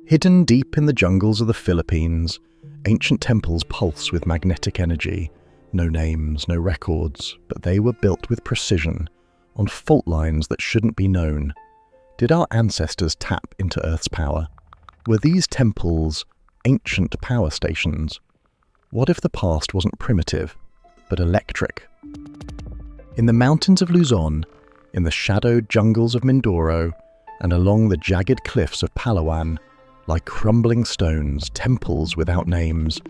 Hidden deep in the jungles of the Philippines, ancient temples pulse with magnetic energy. No names, no records, but they were built with precision, on fault lines that shouldn't be known. Did our ancestors tap into Earth's power? Were these temples ancient power stations? What if the past wasn't primitive, but electric? In the mountains of Luzon, in the shadowed jungles of Mindoro, and along the jagged cliffs of Palawan, like crumbling stones, temples without names.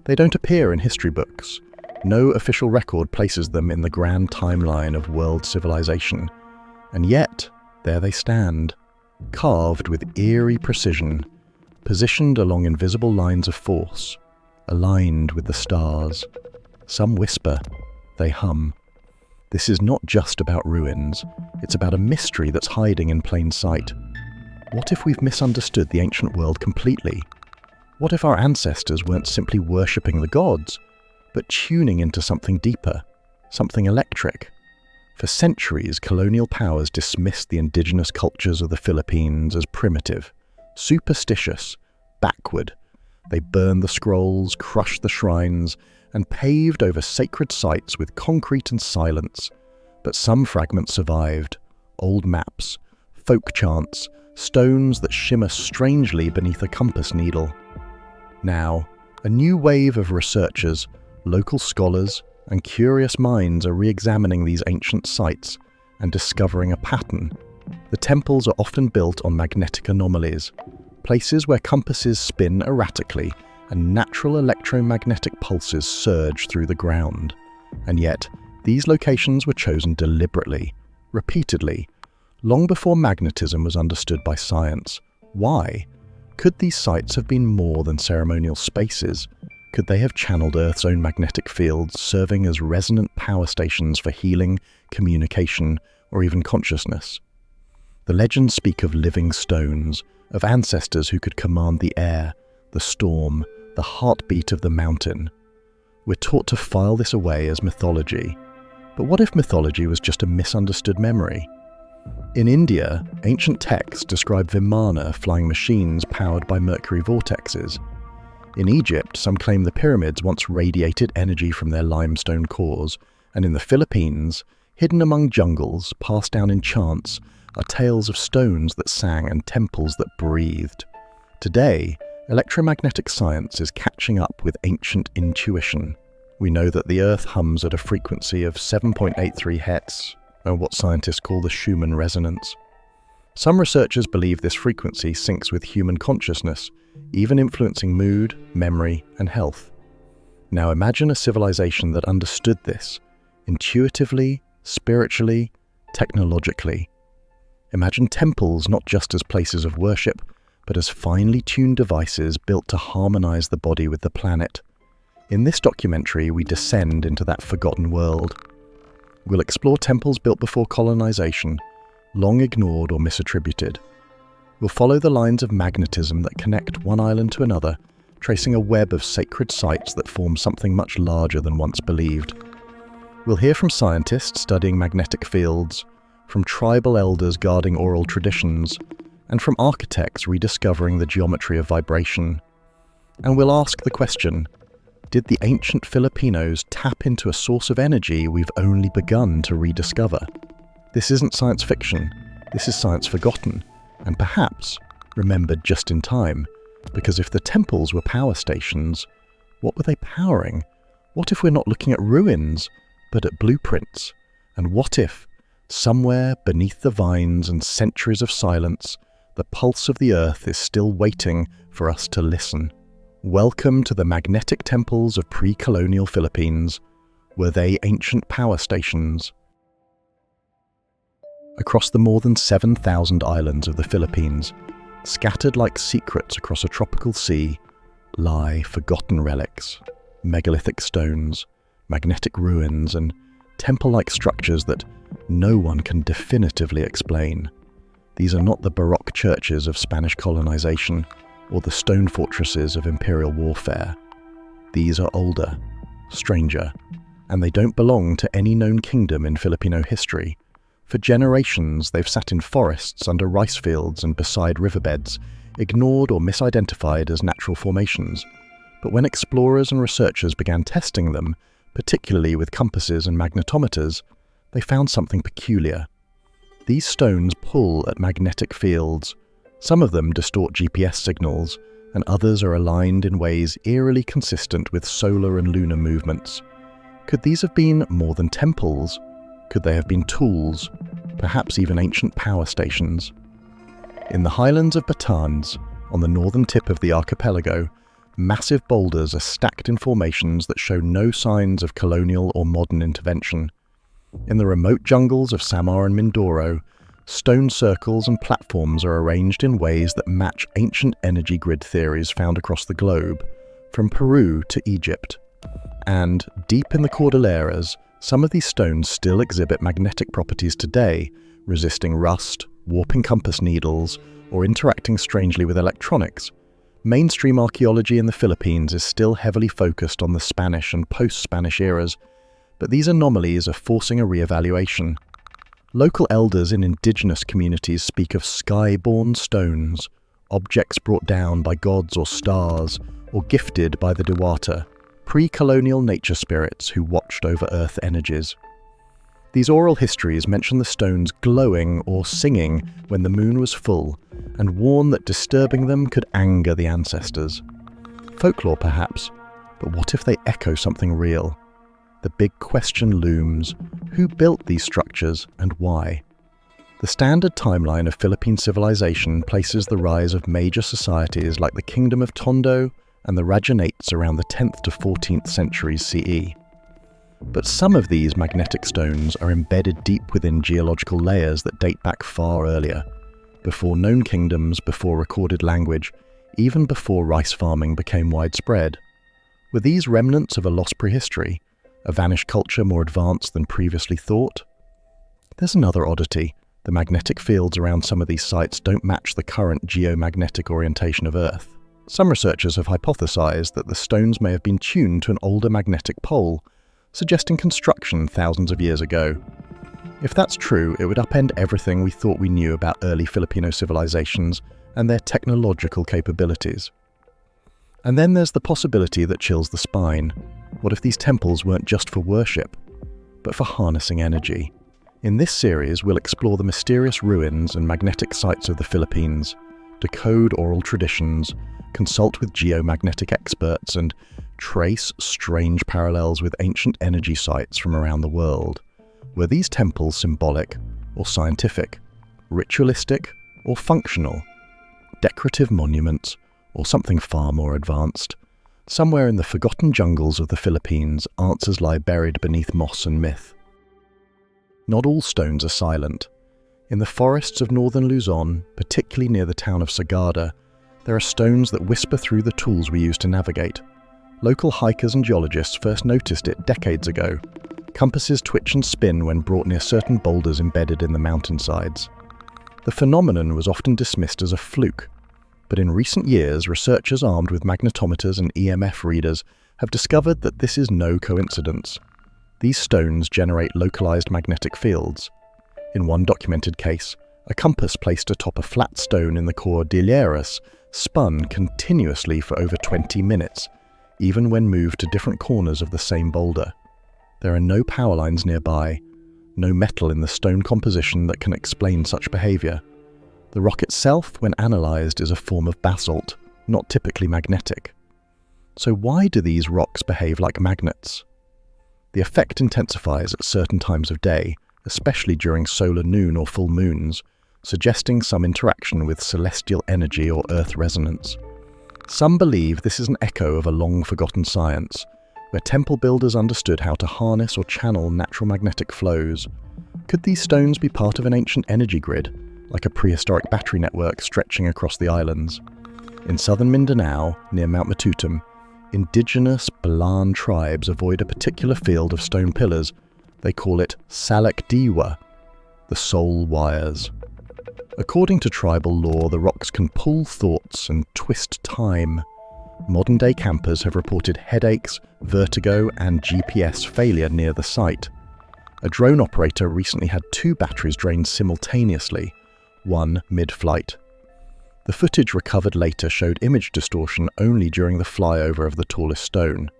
They don't appear in history books. No official record places them in the grand timeline of world civilization. And yet, there they stand, carved with eerie precision, positioned along invisible lines of force, aligned with the stars. Some whisper, they hum. This is not just about ruins, it's about a mystery that's hiding in plain sight. What if we've misunderstood the ancient world completely? What if our ancestors weren't simply worshipping the gods, but tuning into something deeper, something electric? For centuries, colonial powers dismissed the indigenous cultures of the Philippines as primitive, superstitious, backward. They burned the scrolls, crushed the shrines, and paved over sacred sites with concrete and silence. But some fragments survived: old maps, folk chants, stones that shimmer strangely beneath a compass needle. Now, a new wave of researchers, local scholars, and curious minds are re-examining these ancient sites and discovering a pattern. The temples are often built on magnetic anomalies, places where compasses spin erratically and natural electromagnetic pulses surge through the ground. And yet, these locations were chosen deliberately, repeatedly, long before magnetism was understood by science. Why? Could these sites have been more than ceremonial spaces? Could they have channeled Earth's own magnetic fields, serving as resonant power stations for healing, communication, or even consciousness? The legends speak of living stones, of ancestors who could command the air, the storm, the heartbeat of the mountain. We're taught to file this away as mythology. But what if mythology was just a misunderstood memory? In India, ancient texts describe Vimana flying machines powered by mercury vortexes. In Egypt, some claim the pyramids once radiated energy from their limestone cores, and in the Philippines, hidden among jungles, passed down in chants, are tales of stones that sang and temples that breathed. Today, electromagnetic science is catching up with ancient intuition. We know that the Earth hums at a frequency of 7.83 Hz, or what scientists call the Schumann resonance. Some researchers believe this frequency syncs with human consciousness, even influencing mood, memory, and health. Now imagine a civilization that understood this, intuitively, spiritually, technologically. Imagine temples not just as places of worship, but as finely tuned devices built to harmonize the body with the planet. In this documentary, we descend into that forgotten world. We'll explore temples built before colonization, long ignored or misattributed. We'll follow the lines of magnetism that connect one island to another, tracing a web of sacred sites that form something much larger than once believed. We'll hear from scientists studying magnetic fields, from tribal elders guarding oral traditions, and from architects rediscovering the geometry of vibration. And we'll ask the question, did the ancient Filipinos tap into a source of energy we've only begun to rediscover? This isn't science fiction, this is science forgotten, and perhaps remembered just in time, because if the temples were power stations, what were they powering? What if we're not looking at ruins, but at blueprints? And what if, somewhere beneath the vines and centuries of silence, the pulse of the earth is still waiting for us to listen? Welcome to the magnetic temples of pre-colonial Philippines. Were they ancient power stations? Across the more than 7,000 islands of the Philippines, scattered like secrets across a tropical sea, lie forgotten relics, megalithic stones, magnetic ruins, and temple-like structures that no one can definitively explain. These are not the Baroque churches of Spanish colonization or the stone fortresses of imperial warfare. These are older, stranger, and they don't belong to any known kingdom in Filipino history. For generations, they've sat in forests, under rice fields and beside riverbeds, ignored or misidentified as natural formations. But when explorers and researchers began testing them, particularly with compasses and magnetometers, they found something peculiar. These stones pull at magnetic fields. Some of them distort GPS signals, and others are aligned in ways eerily consistent with solar and lunar movements. Could these have been more than temples? Could they have been tools, perhaps even ancient power stations? In the highlands of Bhutan, on the northern tip of the archipelago, massive boulders are stacked in formations that show no signs of colonial or modern intervention. In the remote jungles of Samar and Mindoro, stone circles and platforms are arranged in ways that match ancient energy grid theories found across the globe, from Peru to Egypt. And, deep in the Cordilleras, some of these stones still exhibit magnetic properties today, resisting rust, warping compass needles, or interacting strangely with electronics. Mainstream archaeology in the Philippines is still heavily focused on the Spanish and post-Spanish eras, but these anomalies are forcing a re-evaluation. Local elders in indigenous communities speak of sky-born stones, objects brought down by gods or stars, or gifted by the Diwata, pre-colonial nature spirits who watched over Earth energies. These oral histories mention the stones glowing or singing when the moon was full, and warn that disturbing them could anger the ancestors. Folklore perhaps, but what if they echo something real? The big question looms: who built these structures and why? The standard timeline of Philippine civilization places the rise of major societies like the Kingdom of Tondo and the Rajanates around the 10th to 14th centuries CE. But some of these magnetic stones are embedded deep within geological layers that date back far earlier, before known kingdoms, before recorded language, even before rice farming became widespread. Were these remnants of a lost prehistory, a vanished culture more advanced than previously thought? There's another oddity. The magnetic fields around some of these sites don't match the current geomagnetic orientation of Earth. Some researchers have hypothesized that the stones may have been tuned to an older magnetic pole, suggesting construction thousands of years ago. If that's true, it would upend everything we thought we knew about early Filipino civilizations and their technological capabilities. And then there's the possibility that chills the spine. What if these temples weren't just for worship, but for harnessing energy? In this series, we'll explore the mysterious ruins and magnetic sites of the Philippines, decode oral traditions, consult with geomagnetic experts, and trace strange parallels with ancient energy sites from around the world. Were these temples symbolic or scientific, ritualistic or functional, decorative monuments or something far more advanced? Somewhere in the forgotten jungles of the Philippines, answers lie buried beneath moss and myth. Not all stones are silent. In the forests of northern Luzon, particularly near the town of Sagada, there are stones that whisper through the tools we use to navigate. Local hikers and geologists first noticed it decades ago. Compasses twitch and spin when brought near certain boulders embedded in the mountainsides. The phenomenon was often dismissed as a fluke, but in recent years, researchers armed with magnetometers and EMF readers have discovered that this is no coincidence. These stones generate localized magnetic fields. In one documented case, a compass placed atop a flat stone in the Cordilleras spun continuously for over 20 minutes, even when moved to different corners of the same boulder. There are no power lines nearby, no metal in the stone composition that can explain such behavior. The rock itself, when analyzed, is a form of basalt, not typically magnetic. So why do these rocks behave like magnets? The effect intensifies at certain times of day, especially during solar noon or full moons, suggesting some interaction with celestial energy or Earth resonance. Some believe this is an echo of a long-forgotten science, where temple builders understood how to harness or channel natural magnetic flows. Could these stones be part of an ancient energy grid, like a prehistoric battery network stretching across the islands? In southern Mindanao, near Mount Matutum, indigenous Balan tribes avoid a particular field of stone pillars. They call it Salak Diwa, the soul wires. According to tribal lore, the rocks can pull thoughts and twist time. Modern-day campers have reported headaches, vertigo, and GPS failure near the site. A drone operator recently had 2 batteries drained simultaneously, one mid-flight. The footage recovered later showed image distortion only during the flyover of the tallest stone.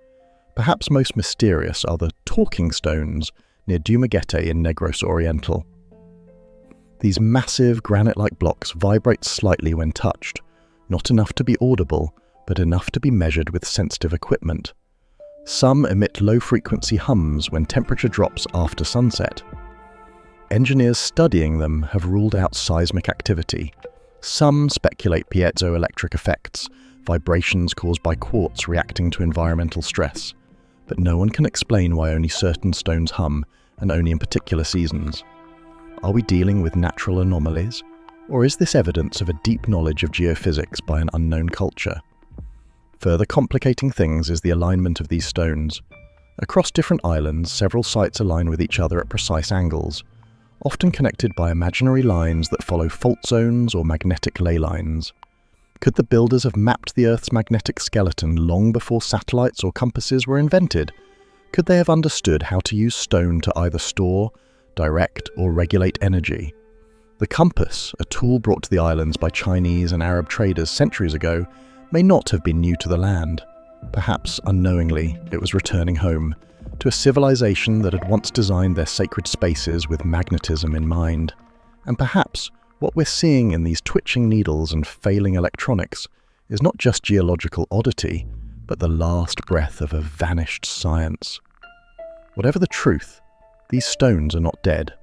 Perhaps most mysterious are the talking stones near Dumaguete in Negros Oriental. These massive granite-like blocks vibrate slightly when touched, not enough to be audible, but enough to be measured with sensitive equipment. Some emit low-frequency hums when temperature drops after sunset. Engineers studying them have ruled out seismic activity. Some speculate piezoelectric effects, vibrations caused by quartz reacting to environmental stress. But no one can explain why only certain stones hum, and only in particular seasons. Are we dealing with natural anomalies? Or is this evidence of a deep knowledge of geophysics by an unknown culture? Further complicating things is the alignment of these stones. Across different islands, several sites align with each other at precise angles, often connected by imaginary lines that follow fault zones or magnetic ley lines. Could the builders have mapped the Earth's magnetic skeleton long before satellites or compasses were invented? Could they have understood how to use stone to either store, direct, or regulate energy? The compass, a tool brought to the islands by Chinese and Arab traders centuries ago, may not have been new to the land. Perhaps unknowingly, it was returning home, to a civilization that had once designed their sacred spaces with magnetism in mind. And perhaps what we're seeing in these twitching needles and failing electronics is not just geological oddity, but the last breath of a vanished science. Whatever the truth, these stones are not dead.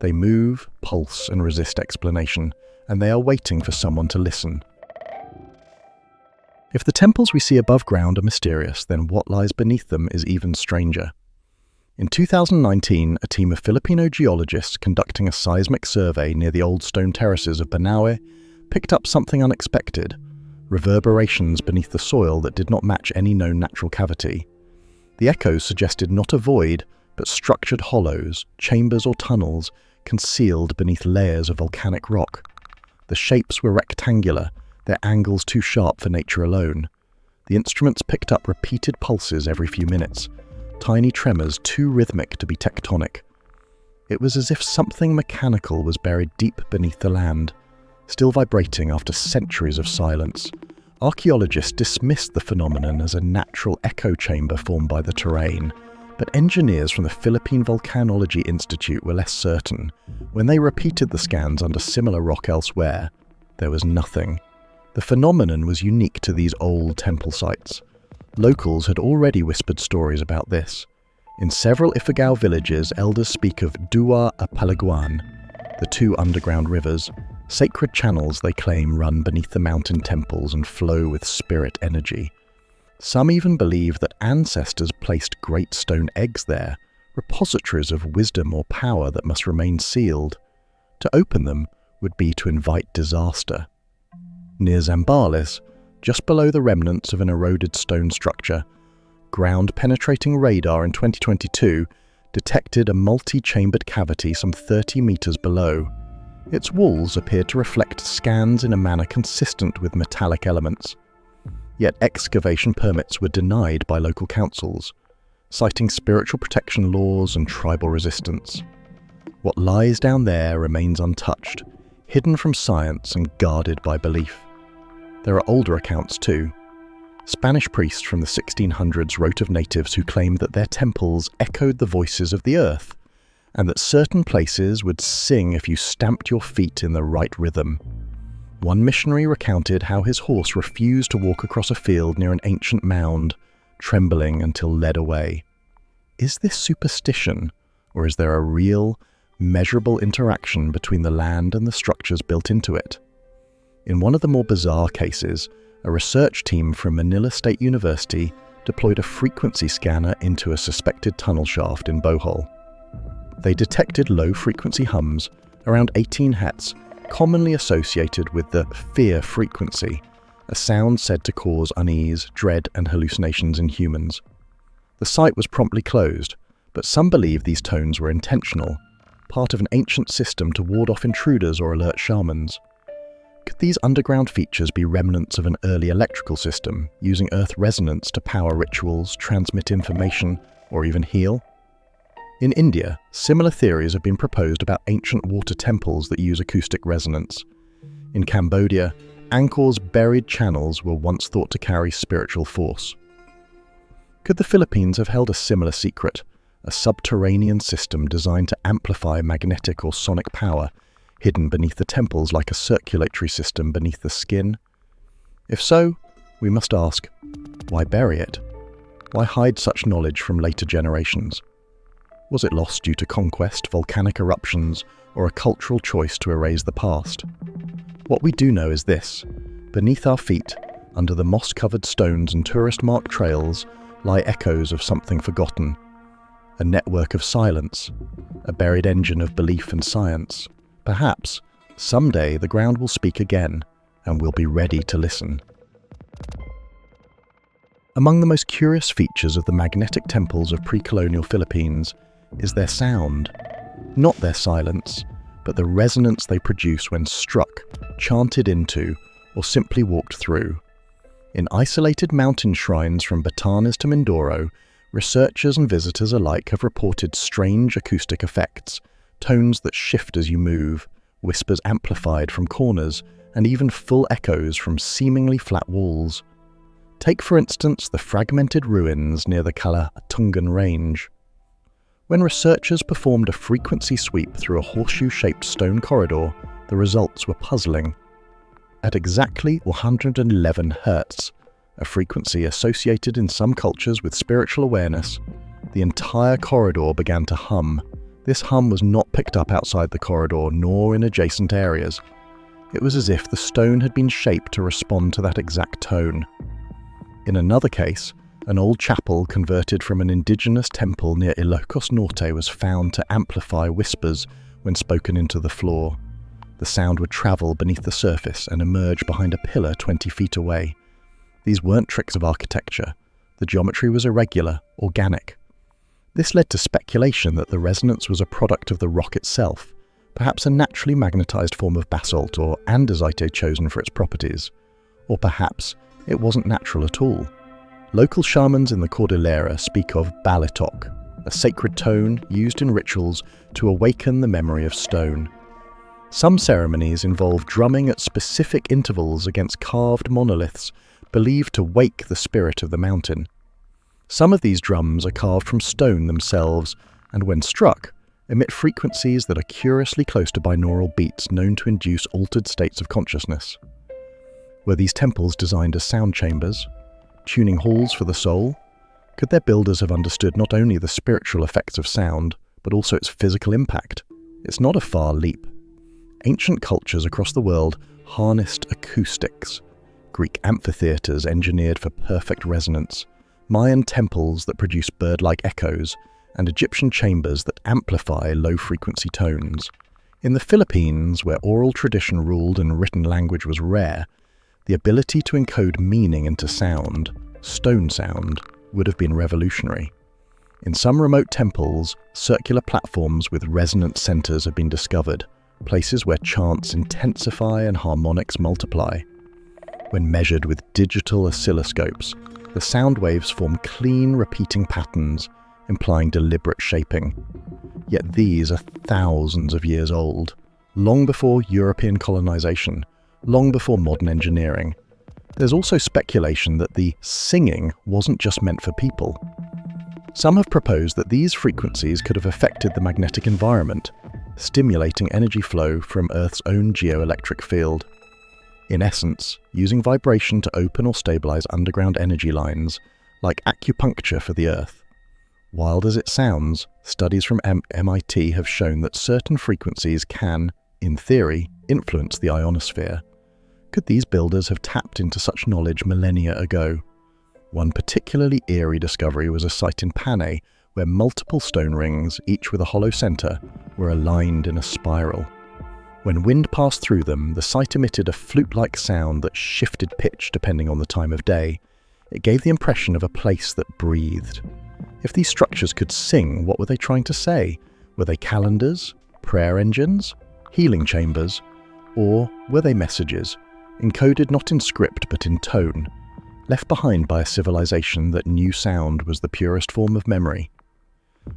They move, pulse, and resist explanation, and they are waiting for someone to listen. If the temples we see above ground are mysterious, then what lies beneath them is even stranger. In 2019, a team of Filipino geologists conducting a seismic survey near the old stone terraces of Banaue picked up something unexpected: reverberations beneath the soil that did not match any known natural cavity. The echoes suggested not a void, but structured hollows, chambers or tunnels, concealed beneath layers of volcanic rock. The shapes were rectangular, their angles too sharp for nature alone. The instruments picked up repeated pulses every few minutes, tiny tremors too rhythmic to be tectonic. It was as if something mechanical was buried deep beneath the land, still vibrating after centuries of silence. Archaeologists dismissed the phenomenon as a natural echo chamber formed by the terrain, but engineers from the Philippine Volcanology Institute were less certain. When they repeated the scans under similar rock elsewhere, there was nothing. The phenomenon was unique to these old temple sites. Locals had already whispered stories about this. In several Ifugao villages, elders speak of Dua Apalaguan, the 2 underground rivers, sacred channels they claim run beneath the mountain temples and flow with spirit energy. Some even believe that ancestors placed great stone eggs there, repositories of wisdom or power that must remain sealed. To open them would be to invite disaster. Near Zambales, just below the remnants of an eroded stone structure, ground-penetrating radar in 2022 detected a multi-chambered cavity some 30 meters below. Its walls appeared to reflect scans in a manner consistent with metallic elements. Yet excavation permits were denied by local councils, citing spiritual protection laws and tribal resistance. What lies down there remains untouched, hidden from science and guarded by belief. There are older accounts too. Spanish priests from the 1600s wrote of natives who claimed that their temples echoed the voices of the earth, and that certain places would sing if you stamped your feet in the right rhythm. One missionary recounted how his horse refused to walk across a field near an ancient mound, trembling until led away. Is this superstition, or is there a real, measurable interaction between the land and the structures built into it? In one of the more bizarre cases, a research team from Manila State University deployed a frequency scanner into a suspected tunnel shaft in Bohol. They detected low-frequency hums, around 18 Hz, commonly associated with the fear frequency, a sound said to cause unease, dread, and hallucinations in humans. The site was promptly closed, but some believe these tones were intentional, part of an ancient system to ward off intruders or alert shamans. Could these underground features be remnants of an early electrical system, using earth resonance to power rituals, transmit information, or even heal? In India, similar theories have been proposed about ancient water temples that use acoustic resonance. In Cambodia, Angkor's buried channels were once thought to carry spiritual force. Could the Philippines have held a similar secret, a subterranean system designed to amplify magnetic or sonic power, hidden beneath the temples like a circulatory system beneath the skin? If so, we must ask, why bury it? Why hide such knowledge from later generations? Was it lost due to conquest, volcanic eruptions, or a cultural choice to erase the past? What we do know is this: beneath our feet, under the moss-covered stones and tourist-marked trails, lie echoes of something forgotten. A network of silence, a buried engine of belief and science. Perhaps, someday the ground will speak again, and we'll be ready to listen. Among the most curious features of the magnetic temples of pre-colonial Philippines is their sound. Not their silence, but the resonance they produce when struck, chanted into, or simply walked through. In isolated mountain shrines from Batanes to Mindoro, researchers and visitors alike have reported strange acoustic effects, tones that shift as you move, whispers amplified from corners, and even full echoes from seemingly flat walls. Take, for instance, the fragmented ruins near the Kalatungan Range. When researchers performed a frequency sweep through a horseshoe-shaped stone corridor, the results were puzzling. At exactly 111 Hz, a frequency associated in some cultures with spiritual awareness, the entire corridor began to hum. This hum was not picked up outside the corridor nor in adjacent areas. It was as if the stone had been shaped to respond to that exact tone. In another case, an old chapel converted from an indigenous temple near Ilocos Norte was found to amplify whispers when spoken into the floor. The sound would travel beneath the surface and emerge behind a pillar 20 feet away. These weren't tricks of architecture. The geometry was irregular, organic. This led to speculation that the resonance was a product of the rock itself, perhaps a naturally magnetized form of basalt or andesite chosen for its properties. Or perhaps it wasn't natural at all. Local shamans in the Cordillera speak of balitok, a sacred tone used in rituals to awaken the memory of stone. Some ceremonies involve drumming at specific intervals against carved monoliths believed to wake the spirit of the mountain. Some of these drums are carved from stone themselves, and when struck, emit frequencies that are curiously close to binaural beats known to induce altered states of consciousness. Were these temples designed as sound chambers, tuning halls for the soul? Could their builders have understood not only the spiritual effects of sound, but also its physical impact? It's not a far leap. Ancient cultures across the world harnessed acoustics. Greek amphitheatres engineered for perfect resonance, Mayan temples that produce bird-like echoes, and Egyptian chambers that amplify low-frequency tones. In the Philippines, where oral tradition ruled and written language was rare, the ability to encode meaning into sound, stone sound, would have been revolutionary. In some remote temples, circular platforms with resonant centers have been discovered, places where chants intensify and harmonics multiply. When measured with digital oscilloscopes, the sound waves form clean, repeating patterns, implying deliberate shaping. Yet these are thousands of years old, long before European colonization, long before modern engineering. There's also speculation that the singing wasn't just meant for people. Some have proposed that these frequencies could have affected the magnetic environment, stimulating energy flow from Earth's own geoelectric field. In essence, using vibration to open or stabilize underground energy lines, like acupuncture for the Earth. Wild as it sounds, studies from MIT have shown that certain frequencies can, in theory, influence the ionosphere. Could these builders have tapped into such knowledge millennia ago? One particularly eerie discovery was a site in Panay where multiple stone rings, each with a hollow center, were aligned in a spiral. When wind passed through them, the site emitted a flute-like sound that shifted pitch depending on the time of day. It gave the impression of a place that breathed. If these structures could sing, what were they trying to say? Were they calendars, prayer engines, healing chambers, or were they messages, encoded not in script but in tone, left behind by a civilization that knew sound was the purest form of memory?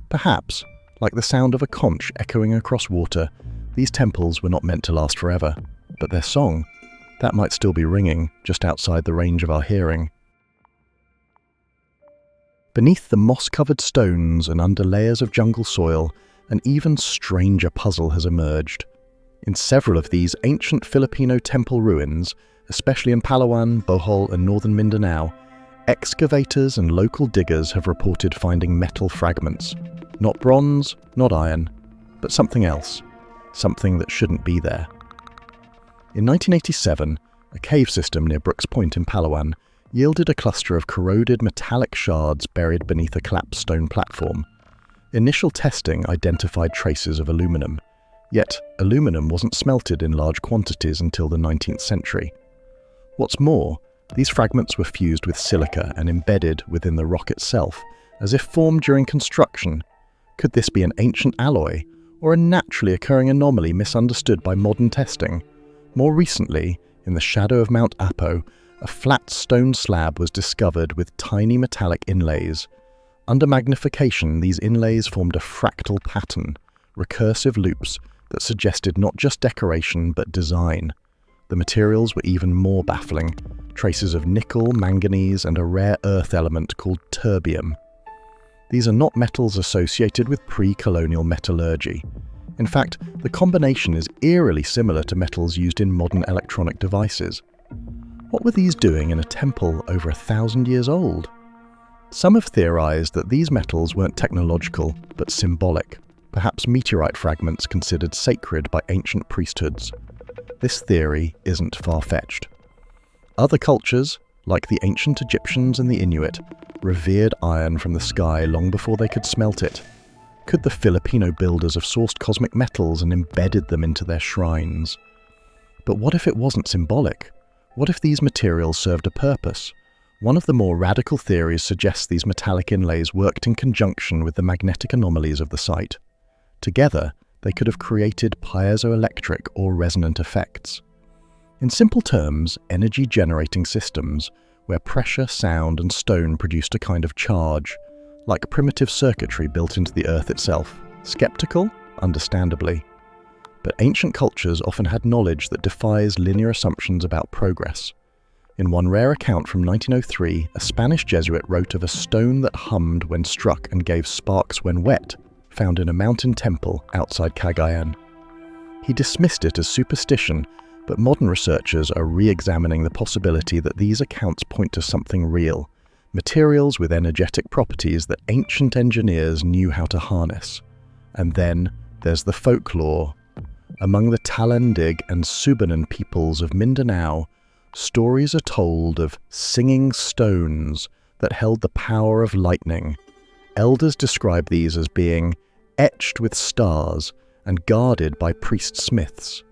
Perhaps, Like the sound of a conch echoing across water, these temples were not meant to last forever. But their song, that might still be ringing just outside the range of our hearing. Beneath the moss-covered stones and under layers of jungle soil, an even stranger puzzle has emerged. In several of these ancient Filipino temple ruins, especially in Palawan, Bohol and northern Mindanao, excavators and local diggers have reported finding metal fragments. Not bronze, not iron, but something else. Something that shouldn't be there. In 1987, a cave system near Brooks Point in Palawan yielded a cluster of corroded metallic shards buried beneath a collapsed stone platform. Initial testing identified traces of aluminum, yet aluminum wasn't smelted in large quantities until the 19th century. What's more, these fragments were fused with silica and embedded within the rock itself, as if formed during construction. Could this be an ancient alloy, or a naturally occurring anomaly misunderstood by modern testing? More recently, in the shadow of Mount Apo, a flat stone slab was discovered with tiny metallic inlays. Under magnification, these inlays formed a fractal pattern, recursive loops that suggested not just decoration but design. The materials were even more baffling, traces of nickel, manganese, and a rare earth element called terbium. These are not metals associated with pre-colonial metallurgy. In fact, the combination is eerily similar to metals used in modern electronic devices. What were these doing in a temple over 1,000 years old? Some have theorized that these metals weren't technological, but symbolic, perhaps meteorite fragments considered sacred by ancient priesthoods. This theory isn't far-fetched. Other cultures, like the ancient Egyptians and the Inuit, revered iron from the sky long before they could smelt it. Could the Filipino builders have sourced cosmic metals and embedded them into their shrines? But what if it wasn't symbolic? What if these materials served a purpose? One of the more radical theories suggests these metallic inlays worked in conjunction with the magnetic anomalies of the site. Together, they could have created piezoelectric or resonant effects. In simple terms, energy-generating systems, where pressure, sound, and stone produced a kind of charge, like primitive circuitry built into the earth itself. Skeptical? Understandably. But ancient cultures often had knowledge that defies linear assumptions about progress. In one rare account from 1903, a Spanish Jesuit wrote of a stone that hummed when struck and gave sparks when wet, found in a mountain temple outside Cagayan. He dismissed it as superstition, but modern researchers are re-examining the possibility that these accounts point to something real, materials with energetic properties that ancient engineers knew how to harness. And then there's the folklore. Among the Talandig and Subanan peoples of Mindanao, stories are told of singing stones that held the power of lightning. Elders describe these as being etched with stars and guarded by priest-smiths.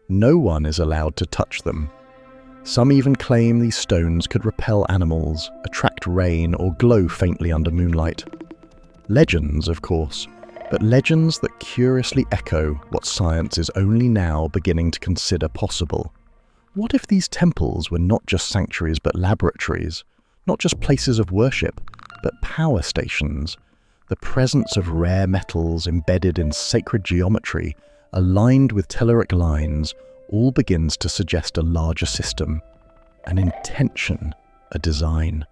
No one is allowed to touch them. Some even claim these stones could repel animals, attract rain, or glow faintly under moonlight. Legends, of course, but legends that curiously echo what science is only now beginning to consider possible. What if these temples were not just sanctuaries but laboratories, not just places of worship, but power stations? The presence of rare metals embedded in sacred geometry, aligned with telluric lines, all begins to suggest a larger system, an intention, a design.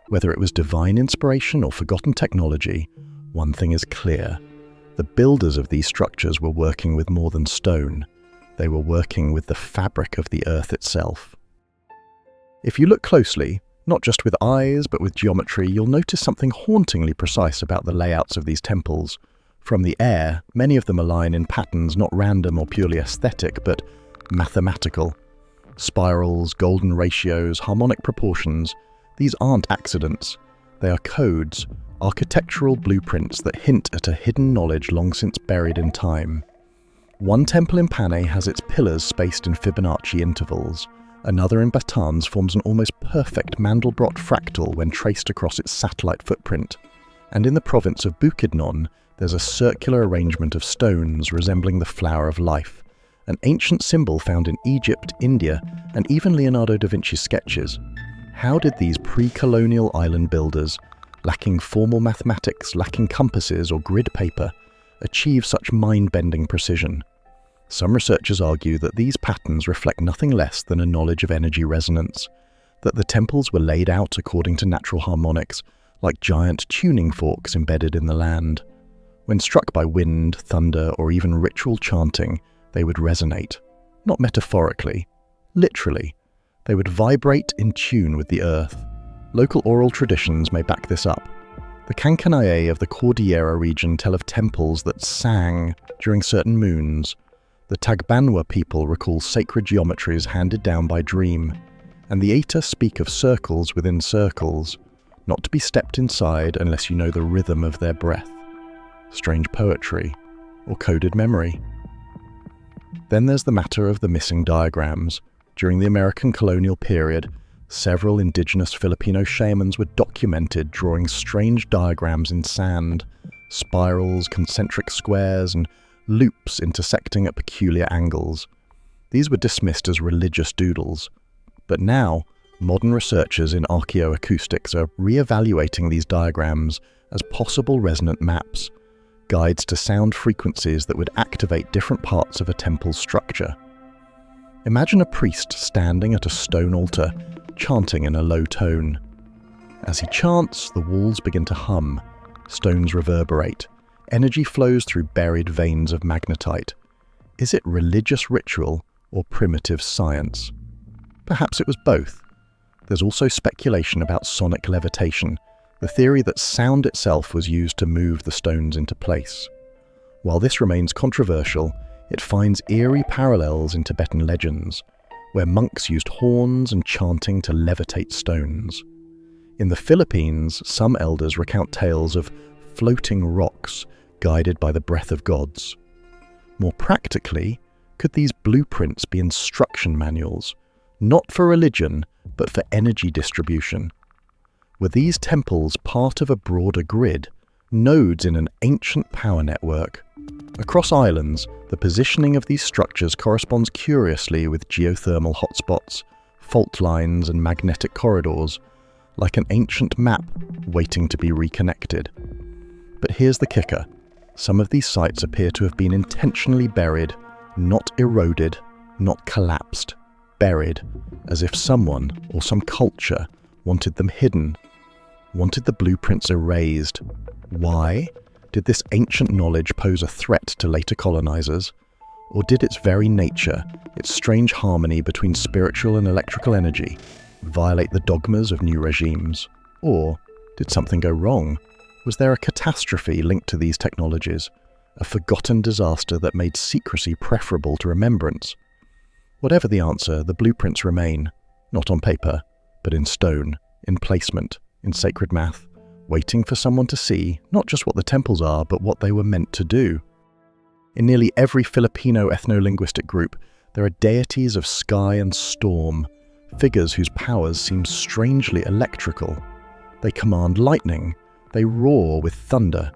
Whether it was divine inspiration or forgotten technology, one thing is clear. The builders of these structures were working with more than stone. They were working with the fabric of the earth itself. If you look closely, not just with eyes but with geometry, you'll notice something hauntingly precise about the layouts of these temples. From the air, many of them align in patterns not random or purely aesthetic, but mathematical. Spirals, golden ratios, harmonic proportions, these aren't accidents. They are codes, architectural blueprints that hint at a hidden knowledge long since buried in time. One temple in Panay has its pillars spaced in Fibonacci intervals. Another in Batan's forms an almost perfect Mandelbrot fractal when traced across its satellite footprint. And in the province of Bukidnon, there's a circular arrangement of stones resembling the flower of life, an ancient symbol found in Egypt, India, and even Leonardo da Vinci's sketches. How did these pre-colonial island builders, lacking formal mathematics, lacking compasses or grid paper, achieve such mind-bending precision? Some researchers argue that these patterns reflect nothing less than a knowledge of energy resonance, that the temples were laid out according to natural harmonics, like giant tuning forks embedded in the land. When struck by wind, thunder, or even ritual chanting, they would resonate. Not metaphorically, literally. They would vibrate in tune with the earth. Local oral traditions may back this up. The Cancanaye of the Cordillera region tell of temples that sang during certain moons. The Tagbanwa people recall sacred geometries handed down by dream, and the Eta speak of circles within circles, not to be stepped inside unless you know the rhythm of their breath. Strange poetry, or coded memory. Then there's the matter of the missing diagrams. During the American colonial period, several indigenous Filipino shamans were documented drawing strange diagrams in sand, spirals, concentric squares, and loops intersecting at peculiar angles. These were dismissed as religious doodles. But now, modern researchers in archaeoacoustics are re-evaluating these diagrams as possible resonant maps, guides to sound frequencies that would activate different parts of a temple's structure. Imagine a priest standing at a stone altar, chanting in a low tone. As he chants, the walls begin to hum, stones reverberate, energy flows through buried veins of magnetite. Is it religious ritual or primitive science? Perhaps it was both. There's also speculation about sonic levitation, the theory that sound itself was used to move the stones into place. While this remains controversial, it finds eerie parallels in Tibetan legends, where monks used horns and chanting to levitate stones. In the Philippines, some elders recount tales of floating rocks guided by the breath of gods. More practically, could these blueprints be instruction manuals, not for religion, but for energy distribution? Were these temples part of a broader grid, nodes in an ancient power network? Across islands, the positioning of these structures corresponds curiously with geothermal hotspots, fault lines, and magnetic corridors, like an ancient map waiting to be reconnected. But here's the kicker. Some of these sites appear to have been intentionally buried, not eroded, not collapsed. Buried, as if someone or some culture wanted them hidden, wanted the blueprints erased. Why? Did this ancient knowledge pose a threat to later colonizers? Or did its very nature, its strange harmony between spiritual and electrical energy, violate the dogmas of new regimes? Or did something go wrong? Was there a catastrophe linked to these technologies? A forgotten disaster that made secrecy preferable to remembrance? Whatever the answer, the blueprints remain, not on paper, but in stone, in placement, in sacred math, waiting for someone to see not just what the temples are, but what they were meant to do. In nearly every Filipino ethno-linguistic group, there are deities of sky and storm, figures whose powers seem strangely electrical. They command lightning, they roar with thunder,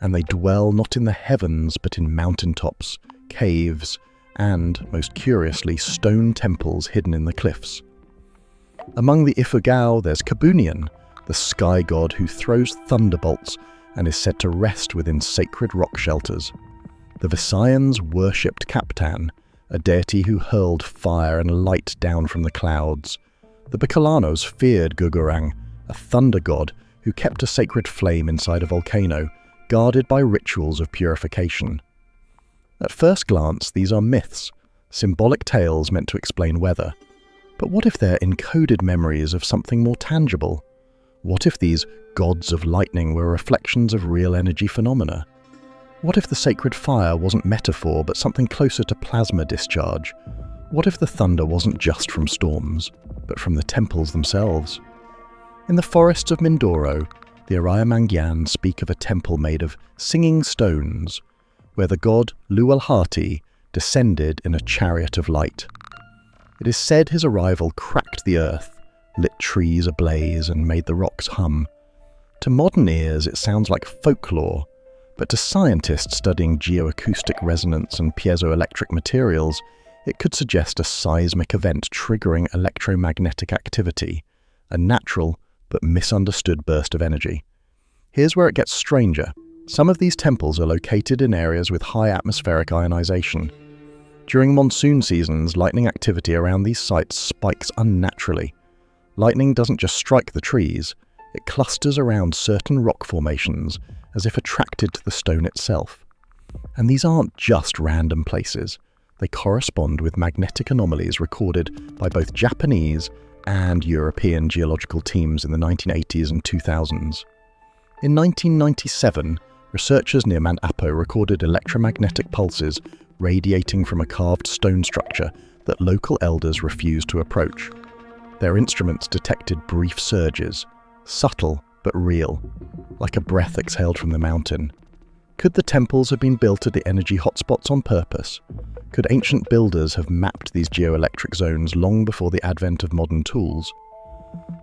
and they dwell not in the heavens but in mountaintops, caves, and, most curiously, stone temples hidden in the cliffs. Among the Ifugao, there's Kabunian, the sky god who throws thunderbolts and is said to rest within sacred rock shelters. The Visayans worshipped Kaptan, a deity who hurled fire and light down from the clouds. The Bicolanos feared Gugurang, a thunder god who kept a sacred flame inside a volcano, guarded by rituals of purification. At first glance, these are myths, symbolic tales meant to explain weather. But what if they're encoded memories of something more tangible? What if these gods of lightning were reflections of real energy phenomena? What if the sacred fire wasn't metaphor but something closer to plasma discharge? What if the thunder wasn't just from storms, but from the temples themselves? In the forests of Mindoro, the Arayamangyan speak of a temple made of singing stones, where the god Luwalhati descended in a chariot of light. It is said his arrival cracked the earth, lit trees ablaze, and made the rocks hum. To modern ears, it sounds like folklore, but to scientists studying geoacoustic resonance and piezoelectric materials, it could suggest a seismic event triggering electromagnetic activity, a natural but misunderstood burst of energy. Here's where it gets stranger. Some of these temples are located in areas with high atmospheric ionization. During monsoon seasons, lightning activity around these sites spikes unnaturally. Lightning doesn't just strike the trees, it clusters around certain rock formations as if attracted to the stone itself. And these aren't just random places. They correspond with magnetic anomalies recorded by both Japanese and European geological teams in the 1980s and 2000s. In 1997, researchers near Mount Apo recorded electromagnetic pulses radiating from a carved stone structure that local elders refused to approach. Their instruments detected brief surges, subtle but real, like a breath exhaled from the mountain. Could the temples have been built at the energy hotspots on purpose? Could ancient builders have mapped these geoelectric zones long before the advent of modern tools?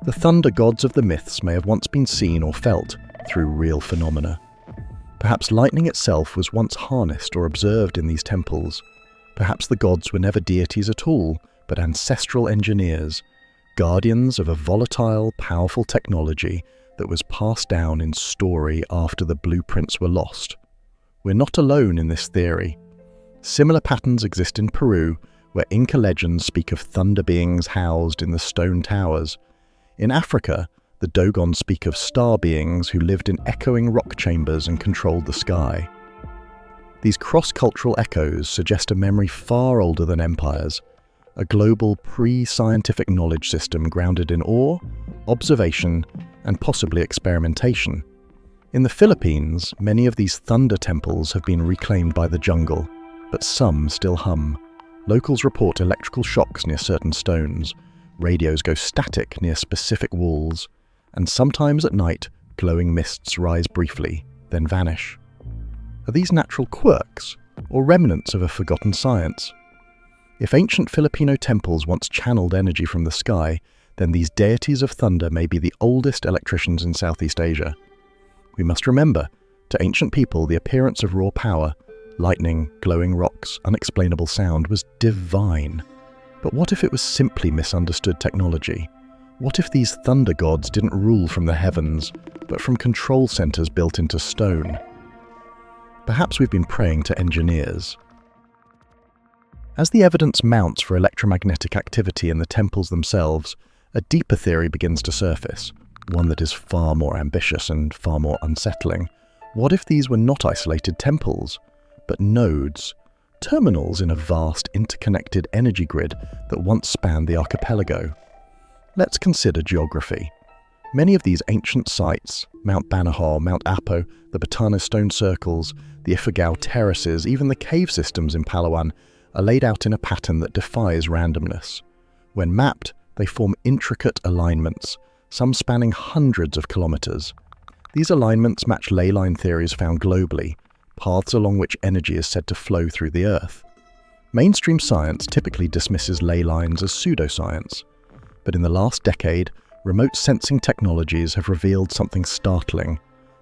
The thunder gods of the myths may have once been seen or felt through real phenomena. Perhaps lightning itself was once harnessed or observed in these temples. Perhaps the gods were never deities at all, but ancestral engineers, guardians of a volatile, powerful technology that was passed down in story after the blueprints were lost. We're not alone in this theory. Similar patterns exist in Peru, where Inca legends speak of thunder beings housed in the stone towers. In Africa, the Dogon speak of star beings who lived in echoing rock chambers and controlled the sky. These cross-cultural echoes suggest a memory far older than empires, a global pre-scientific knowledge system grounded in awe, observation, and possibly experimentation. In the Philippines, many of these thunder temples have been reclaimed by the jungle, but some still hum. Locals report electrical shocks near certain stones, radios go static near specific walls, and sometimes at night, glowing mists rise briefly, then vanish. Are these natural quirks, or remnants of a forgotten science? If ancient Filipino temples once channeled energy from the sky, then these deities of thunder may be the oldest electricians in Southeast Asia. We must remember, to ancient people, the appearance of raw power, lightning, glowing rocks, unexplainable sound, was divine. But what if it was simply misunderstood technology? What if these thunder gods didn't rule from the heavens, but from control centers built into stone? Perhaps we've been praying to engineers. As the evidence mounts for electromagnetic activity in the temples themselves, a deeper theory begins to surface, one that is far more ambitious and far more unsettling. What if these were not isolated temples, but nodes, terminals in a vast interconnected energy grid that once spanned the archipelago? Let's consider geography. Many of these ancient sites, Mount Banahaw, Mount Apo, the Batanes stone circles, the Ifugao terraces, even the cave systems in Palawan, are laid out in a pattern that defies randomness. When mapped, they form intricate alignments, some spanning hundreds of kilometers. These alignments match ley line theories found globally, paths along which energy is said to flow through the Earth. Mainstream science typically dismisses ley lines as pseudoscience, but in the last decade, remote sensing technologies have revealed something startling.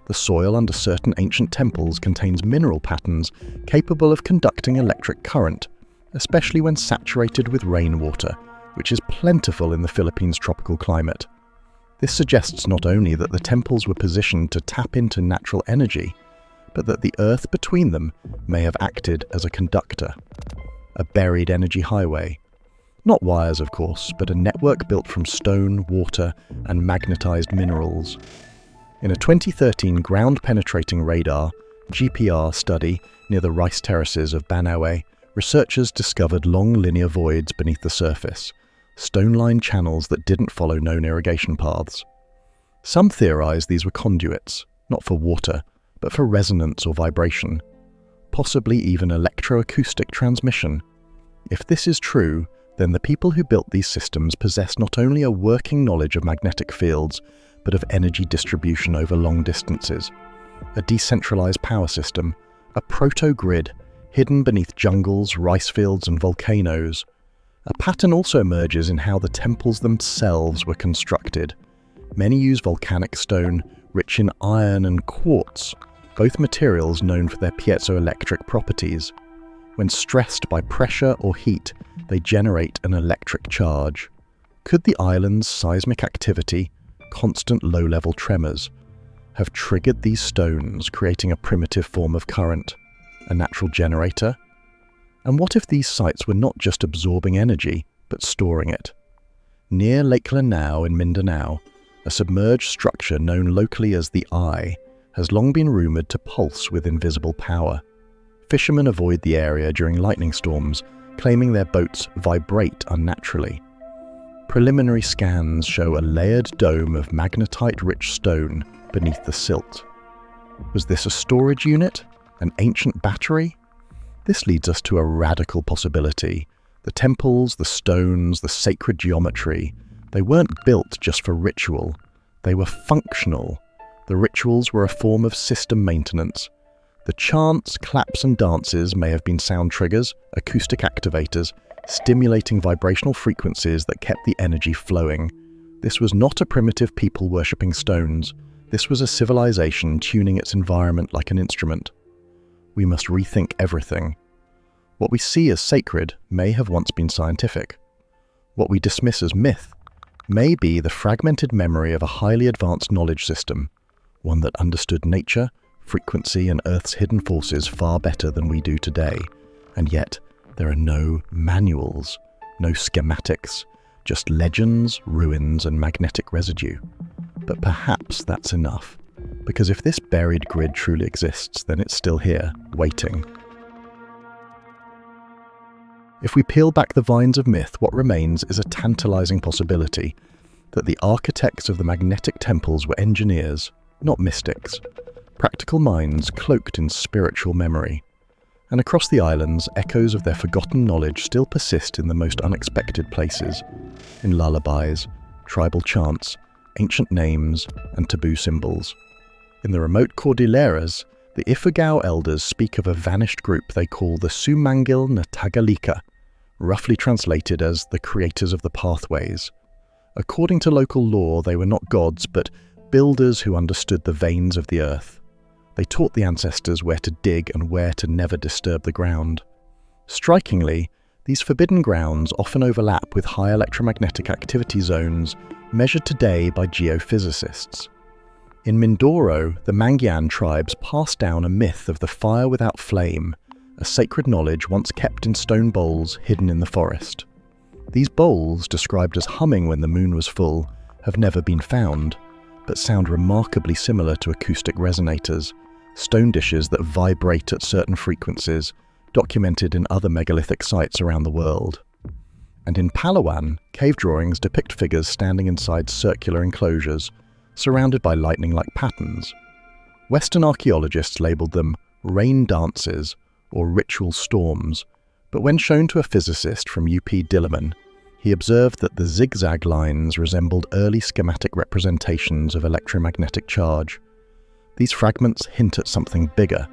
The soil under certain ancient temples contains mineral patterns capable of conducting electric current, especially when saturated with rainwater, which is plentiful in the Philippines' tropical climate. This suggests not only that the temples were positioned to tap into natural energy, but that the earth between them may have acted as a conductor, a buried energy highway. Not wires, of course, but a network built from stone, water, and magnetized minerals. In a 2013 ground-penetrating radar (GPR) study near the rice terraces of Banawe, researchers discovered long linear voids beneath the surface, stone-lined channels that didn't follow known irrigation paths. Some theorize these were conduits, not for water, but for resonance or vibration, possibly even electroacoustic transmission. If this is true, then the people who built these systems possess not only a working knowledge of magnetic fields, but of energy distribution over long distances, a decentralized power system, a proto-grid hidden beneath jungles, rice fields, and volcanoes. A pattern also emerges in how the temples themselves were constructed. Many use volcanic stone, rich in iron and quartz, both materials known for their piezoelectric properties. When stressed by pressure or heat, they generate an electric charge. Could the island's seismic activity, constant low-level tremors, have triggered these stones, creating a primitive form of current, a natural generator? And what if these sites were not just absorbing energy, but storing it? Near Lake Lanao in Mindanao, a submerged structure known locally as the Eye has long been rumoured to pulse with invisible power. Fishermen avoid the area during lightning storms, claiming their boats vibrate unnaturally. Preliminary scans show a layered dome of magnetite-rich stone beneath the silt. Was this a storage unit? An ancient battery? This leads us to a radical possibility. The temples, the stones, the sacred geometry, they weren't built just for ritual. They were functional. The rituals were a form of system maintenance. The chants, claps and dances may have been sound triggers, acoustic activators, stimulating vibrational frequencies that kept the energy flowing. This was not a primitive people worshipping stones. This was a civilization tuning its environment like an instrument. We must rethink everything. What we see as sacred may have once been scientific. What we dismiss as myth may be the fragmented memory of a highly advanced knowledge system, one that understood nature, frequency and Earth's hidden forces far better than we do today. And yet, there are no manuals, no schematics, just legends, ruins and magnetic residue. But perhaps that's enough, because if this buried grid truly exists, then it's still here, waiting. If we peel back the vines of myth, what remains is a tantalizing possibility that the architects of the magnetic temples were engineers, not mystics, practical minds cloaked in spiritual memory. And across the islands, echoes of their forgotten knowledge still persist in the most unexpected places, in lullabies, tribal chants, ancient names, and taboo symbols. In the remote Cordilleras, the Ifugao elders speak of a vanished group they call the Sumangil na Tagalika, roughly translated as the creators of the pathways. According to local lore, they were not gods, but builders who understood the veins of the earth. They taught the ancestors where to dig and where to never disturb the ground. Strikingly, these forbidden grounds often overlap with high electromagnetic activity zones measured today by geophysicists. In Mindoro, the Mangyan tribes passed down a myth of the fire without flame, a sacred knowledge once kept in stone bowls hidden in the forest. These bowls, described as humming when the moon was full, have never been found, but sound remarkably similar to acoustic resonators, stone dishes that vibrate at certain frequencies, documented in other megalithic sites around the world. And in Palawan, cave drawings depict figures standing inside circular enclosures, surrounded by lightning-like patterns. Western archaeologists labelled them rain dances or ritual storms, but when shown to a physicist from UP Diliman, he observed that the zigzag lines resembled early schematic representations of electromagnetic charge. These fragments hint at something bigger,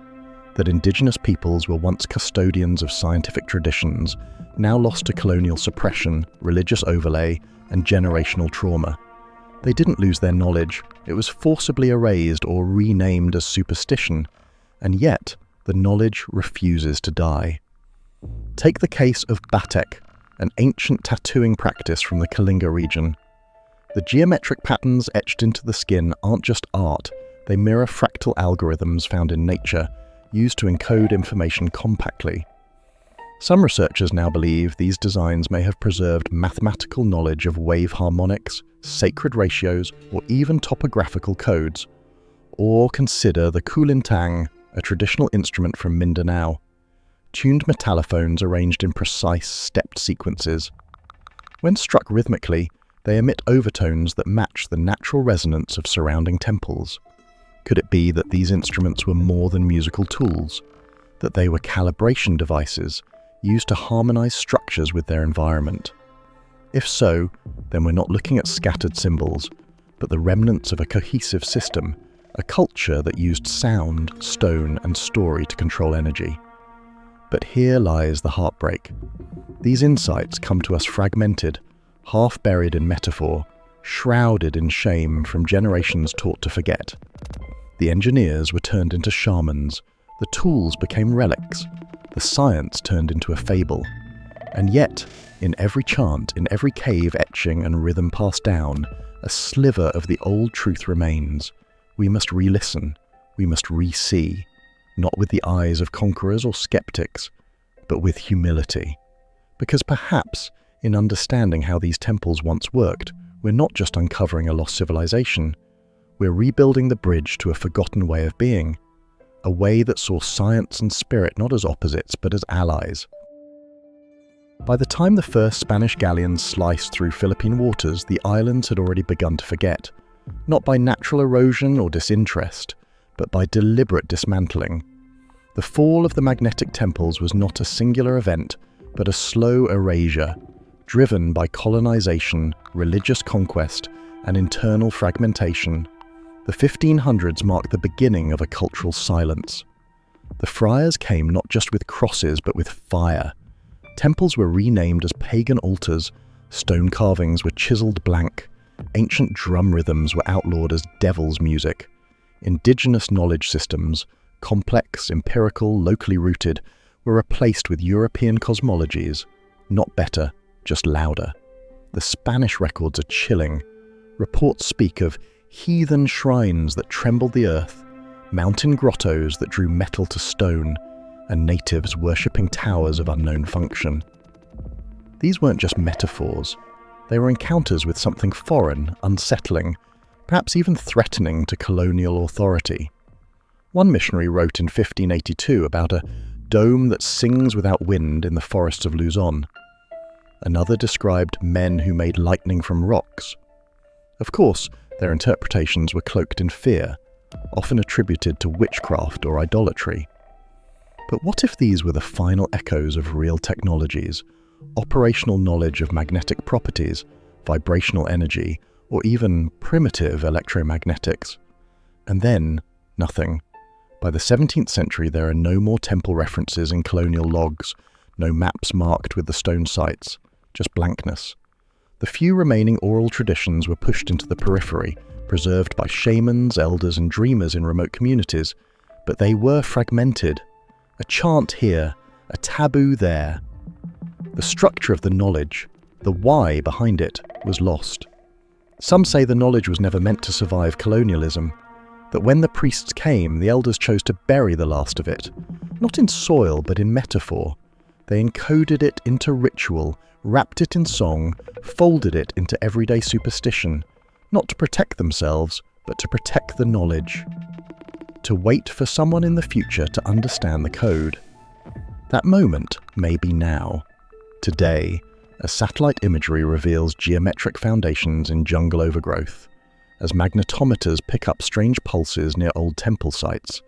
that indigenous peoples were once custodians of scientific traditions, now lost to colonial suppression, religious overlay, and generational trauma. They didn't lose their knowledge, it was forcibly erased or renamed as superstition, and yet the knowledge refuses to die. Take the case of batek, an ancient tattooing practice from the Kalinga region. The geometric patterns etched into the skin aren't just art, they mirror fractal algorithms found in nature, used to encode information compactly. Some researchers now believe these designs may have preserved mathematical knowledge of wave harmonics, sacred ratios, or even topographical codes. Or consider the kulintang, a traditional instrument from Mindanao. Tuned metallophones arranged in precise, stepped sequences. When struck rhythmically, they emit overtones that match the natural resonance of surrounding temples. Could it be that these instruments were more than musical tools? That they were calibration devices, used to harmonize structures with their environment? If so, then we're not looking at scattered symbols, but the remnants of a cohesive system, a culture that used sound, stone, and story to control energy. But here lies the heartbreak. These insights come to us fragmented, half buried in metaphor, shrouded in shame from generations taught to forget. The engineers were turned into shamans, the tools became relics, the science turned into a fable. And yet, in every chant, in every cave etching and rhythm passed down, a sliver of the old truth remains. We must re-listen, we must re-see, not with the eyes of conquerors or skeptics, but with humility. Because perhaps, in understanding how these temples once worked, we're not just uncovering a lost civilization, we're rebuilding the bridge to a forgotten way of being, a way that saw science and spirit not as opposites but as allies. By the time the first Spanish galleons sliced through Philippine waters, the islands had already begun to forget, not by natural erosion or disinterest, but by deliberate dismantling. The fall of the magnetic temples was not a singular event, but a slow erasure, driven by colonization, religious conquest, and internal fragmentation. The 1500s marked the beginning of a cultural silence. The friars came not just with crosses, but with fire. Temples were renamed as pagan altars, stone carvings were chiseled blank, ancient drum rhythms were outlawed as devil's music. Indigenous knowledge systems, complex, empirical, locally rooted, were replaced with European cosmologies, not better, just louder. The Spanish records are chilling. Reports speak of heathen shrines that trembled the earth, mountain grottos that drew metal to stone, and natives worshipping towers of unknown function. These weren't just metaphors. They were encounters with something foreign, unsettling, perhaps even threatening to colonial authority. One missionary wrote in 1582 about a dome that sings without wind in the forests of Luzon. Another described men who made lightning from rocks. Of course, their interpretations were cloaked in fear, often attributed to witchcraft or idolatry. But what if these were the final echoes of real technologies, operational knowledge of magnetic properties, vibrational energy, or even primitive electromagnetics? And then, nothing. By the 17th century, there are no more temple references in colonial logs, no maps marked with the stone sites, just blankness. The few remaining oral traditions were pushed into the periphery, preserved by shamans, elders, and dreamers in remote communities, but they were fragmented. A chant here, a taboo there. The structure of the knowledge, the why behind it, was lost. Some say the knowledge was never meant to survive colonialism, that when the priests came, the elders chose to bury the last of it, not in soil but in metaphor. They encoded it into ritual, wrapped it in song, folded it into everyday superstition, not to protect themselves, but to protect the knowledge. To wait for someone in the future to understand the code. That moment may be now. Today, as satellite imagery reveals geometric foundations in jungle overgrowth, as magnetometers pick up strange pulses near old temple sites,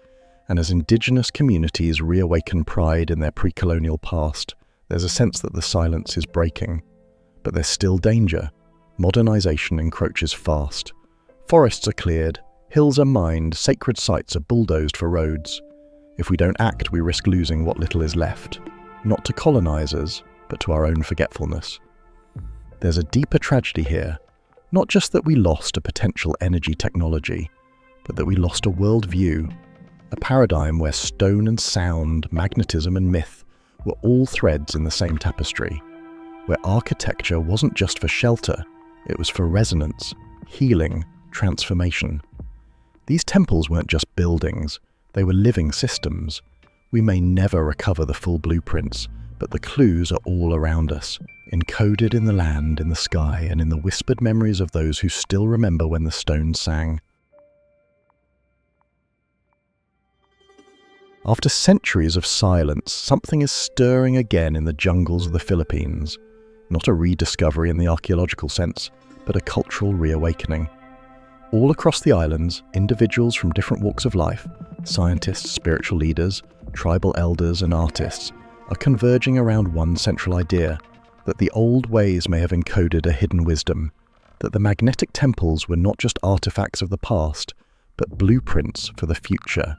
and as indigenous communities reawaken pride in their pre-colonial past, there's a sense that the silence is breaking. But there's still danger. Modernization encroaches fast. Forests are cleared, hills are mined, sacred sites are bulldozed for roads. If we don't act, we risk losing what little is left, not to colonizers, but to our own forgetfulness. There's a deeper tragedy here, not just that we lost a potential energy technology, but that we lost a worldview, a paradigm where stone and sound, magnetism and myth were all threads in the same tapestry, where architecture wasn't just for shelter, it was for resonance, healing, transformation. These temples weren't just buildings, they were living systems. We may never recover the full blueprints, but the clues are all around us, encoded in the land, in the sky, and in the whispered memories of those who still remember when the stones sang. After centuries of silence, something is stirring again in the jungles of the Philippines. Not a rediscovery in the archaeological sense, but a cultural reawakening. All across the islands, individuals from different walks of life, scientists, spiritual leaders, tribal elders, and artists, are converging around one central idea, that the old ways may have encoded a hidden wisdom, that the magnetic temples were not just artifacts of the past, but blueprints for the future.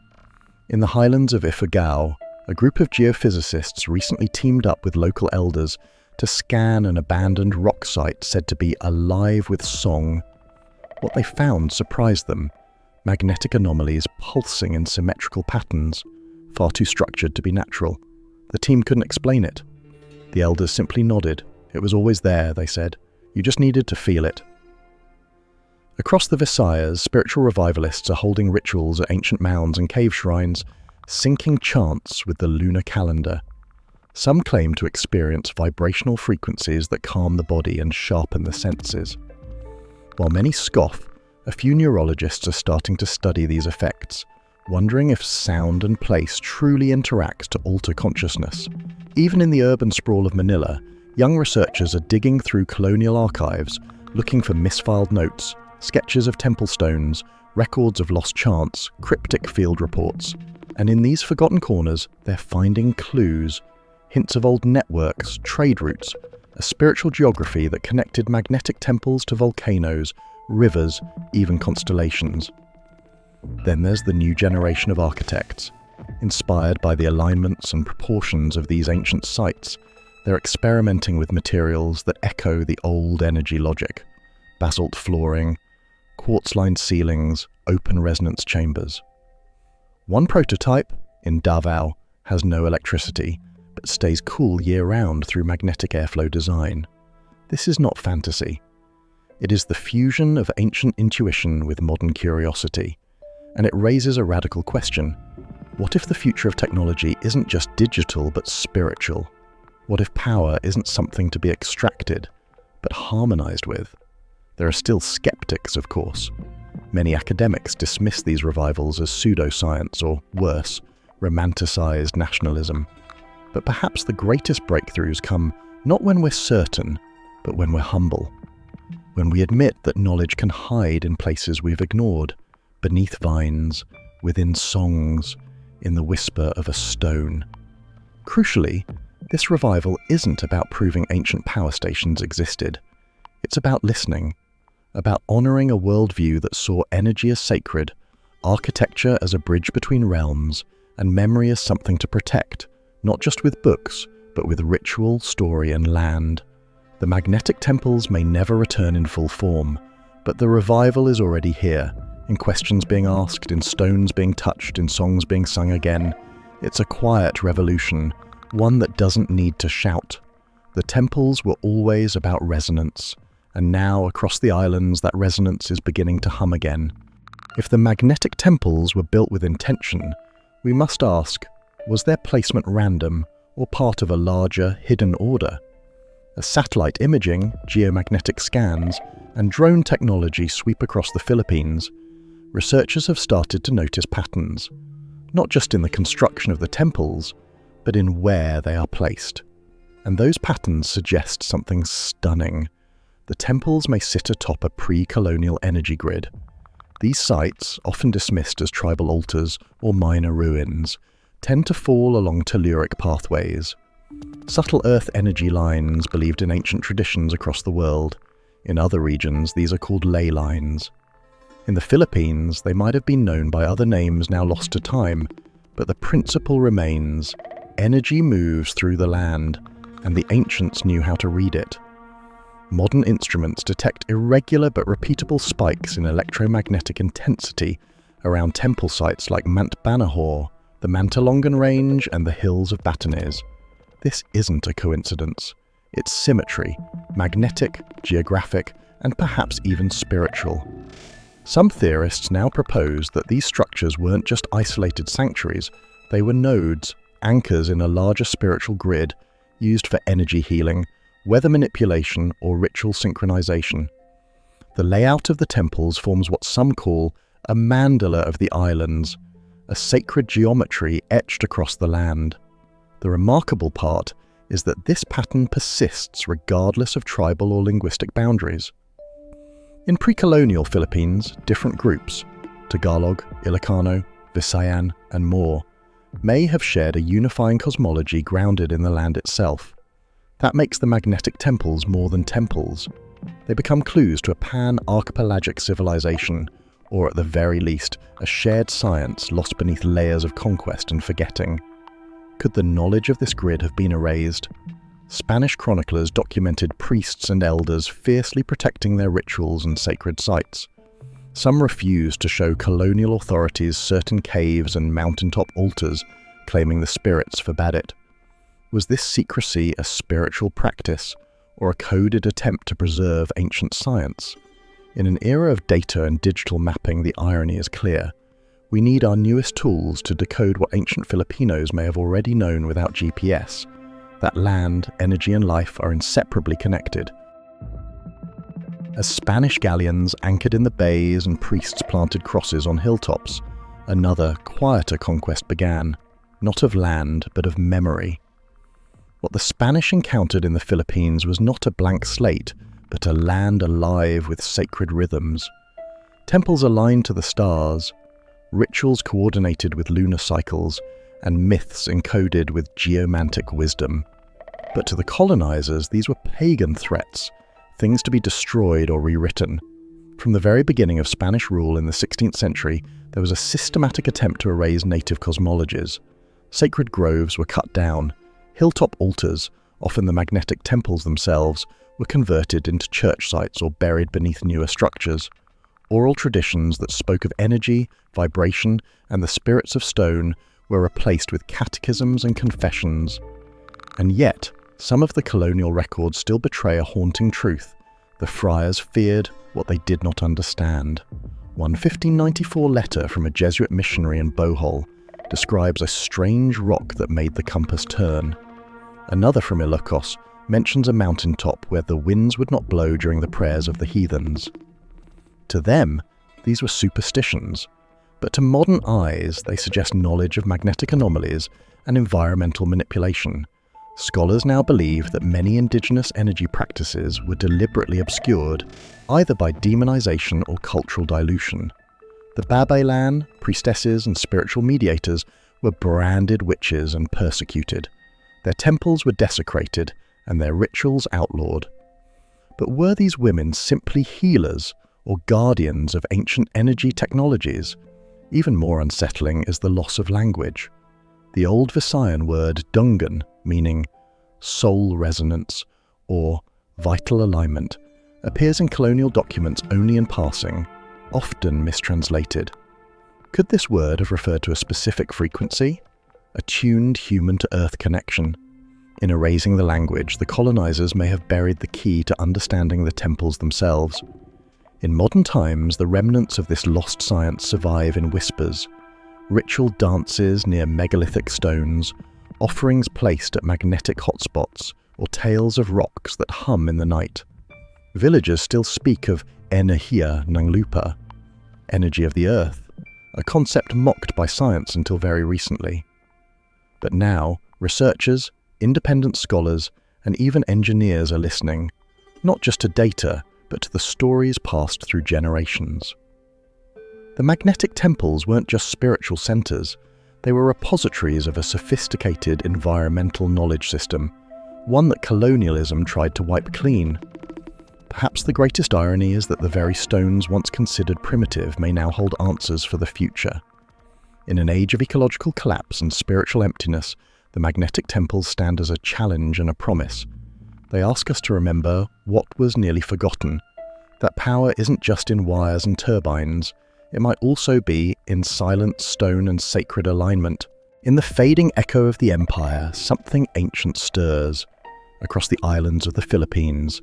In the highlands of Ifugao, a group of geophysicists recently teamed up with local elders to scan an abandoned rock site said to be alive with song. What they found surprised them. Magnetic anomalies pulsing in symmetrical patterns, far too structured to be natural. The team couldn't explain it. The elders simply nodded. It was always there, they said. You just needed to feel it. Across the Visayas, spiritual revivalists are holding rituals at ancient mounds and cave shrines, syncing chants with the lunar calendar. Some claim to experience vibrational frequencies that calm the body and sharpen the senses. While many scoff, a few neurologists are starting to study these effects, wondering if sound and place truly interact to alter consciousness. Even in the urban sprawl of Manila, young researchers are digging through colonial archives, looking for misfiled notes, sketches of temple stones, records of lost chants, cryptic field reports. And in these forgotten corners, they're finding clues, hints of old networks, trade routes, a spiritual geography that connected magnetic temples to volcanoes, rivers, even constellations. Then there's the new generation of architects. Inspired by the alignments and proportions of these ancient sites, they're experimenting with materials that echo the old energy logic. Basalt flooring, quartz-lined ceilings, open resonance chambers. One prototype, in Davao, has no electricity, but stays cool year-round through magnetic airflow design. This is not fantasy. It is the fusion of ancient intuition with modern curiosity, and it raises a radical question. What if the future of technology isn't just digital but spiritual? What if power isn't something to be extracted, but harmonized with? There are still skeptics, of course. Many academics dismiss these revivals as pseudoscience or, worse, romanticized nationalism. But perhaps the greatest breakthroughs come not when we're certain, but when we're humble. When we admit that knowledge can hide in places we've ignored, beneath vines, within songs, in the whisper of a stone. Crucially, this revival isn't about proving ancient power stations existed. It's about listening, about honoring a worldview that saw energy as sacred, architecture as a bridge between realms, and memory as something to protect, not just with books, but with ritual, story, and land. The magnetic temples may never return in full form, but the revival is already here, in questions being asked, in stones being touched, in songs being sung again. It's a quiet revolution, one that doesn't need to shout. The temples were always about resonance, and now across the islands that resonance is beginning to hum again. If the magnetic temples were built with intention, we must ask, was their placement random or part of a larger, hidden order? As satellite imaging, geomagnetic scans, and drone technology sweep across the Philippines, researchers have started to notice patterns, not just in the construction of the temples, but in where they are placed. And those patterns suggest something stunning. The temples may sit atop a pre-colonial energy grid. These sites, often dismissed as tribal altars or minor ruins, tend to fall along telluric pathways. Subtle earth energy lines believed in ancient traditions across the world. In other regions, these are called ley lines. In the Philippines, they might have been known by other names now lost to time, but the principle remains. Energy moves through the land, and the ancients knew how to read it. Modern instruments detect irregular but repeatable spikes in electromagnetic intensity around temple sites like Mount Banahor, the Mantalongan Range, and the hills of Batanes. This isn't a coincidence. It's symmetry, magnetic, geographic, and perhaps even spiritual. Some theorists now propose that these structures weren't just isolated sanctuaries, they were nodes, anchors in a larger spiritual grid, used for energy healing, weather manipulation, or ritual synchronization. The layout of the temples forms what some call a mandala of the islands, a sacred geometry etched across the land. The remarkable part is that this pattern persists regardless of tribal or linguistic boundaries. In pre-colonial Philippines, different groups, Tagalog, Ilocano, Visayan, and more, may have shared a unifying cosmology grounded in the land itself. That makes the magnetic temples more than temples. They become clues to a pan-archipelagic civilization, or at the very least, a shared science lost beneath layers of conquest and forgetting. Could the knowledge of this grid have been erased? Spanish chroniclers documented priests and elders fiercely protecting their rituals and sacred sites. Some refused to show colonial authorities certain caves and mountaintop altars, claiming the spirits forbade it. Was this secrecy a spiritual practice, or a coded attempt to preserve ancient science? In an era of data and digital mapping, the irony is clear. We need our newest tools to decode what ancient Filipinos may have already known without GPS, that land, energy and life are inseparably connected. As Spanish galleons anchored in the bays and priests planted crosses on hilltops, another, quieter conquest began, not of land, but of memory. What the Spanish encountered in the Philippines was not a blank slate, but a land alive with sacred rhythms. Temples aligned to the stars, rituals coordinated with lunar cycles, and myths encoded with geomantic wisdom. But to the colonizers, these were pagan threats, things to be destroyed or rewritten. From the very beginning of Spanish rule in the 16th century, there was a systematic attempt to erase native cosmologies. Sacred groves were cut down. Hilltop altars, often the magnetic temples themselves, were converted into church sites or buried beneath newer structures. Oral traditions that spoke of energy, vibration, and the spirits of stone were replaced with catechisms and confessions. And yet, some of the colonial records still betray a haunting truth. The friars feared what they did not understand. One 1594 letter from a Jesuit missionary in Bohol describes a strange rock that made the compass turn. Another from Ilocos mentions a mountaintop where the winds would not blow during the prayers of the heathens. To them, these were superstitions, but to modern eyes they suggest knowledge of magnetic anomalies and environmental manipulation. Scholars now believe that many indigenous energy practices were deliberately obscured, either by demonization or cultural dilution. The Babaylan, priestesses and spiritual mediators, were branded witches and persecuted. Their temples were desecrated and their rituals outlawed. But were these women simply healers or guardians of ancient energy technologies? Even more unsettling is the loss of language. The old Visayan word dungan, meaning soul resonance or vital alignment, appears in colonial documents only in passing, often mistranslated. Could this word have referred to a specific frequency? A tuned human-to-earth connection? In erasing the language, the colonizers may have buried the key to understanding the temples themselves. In modern times, the remnants of this lost science survive in whispers. Ritual dances near megalithic stones, offerings placed at magnetic hotspots, or tales of rocks that hum in the night. Villagers still speak of energia ng lupa, energy of the earth, a concept mocked by science until very recently. But now, researchers, independent scholars, and even engineers are listening, not just to data, but to the stories passed through generations. The magnetic temples weren't just spiritual centers, they were repositories of a sophisticated environmental knowledge system, one that colonialism tried to wipe clean. Perhaps the greatest irony is that the very stones once considered primitive may now hold answers for the future. In an age of ecological collapse and spiritual emptiness, the magnetic temples stand as a challenge and a promise. They ask us to remember what was nearly forgotten, that power isn't just in wires and turbines, it might also be in silent stone and sacred alignment. In the fading echo of the empire, something ancient stirs. Across the islands of the Philippines,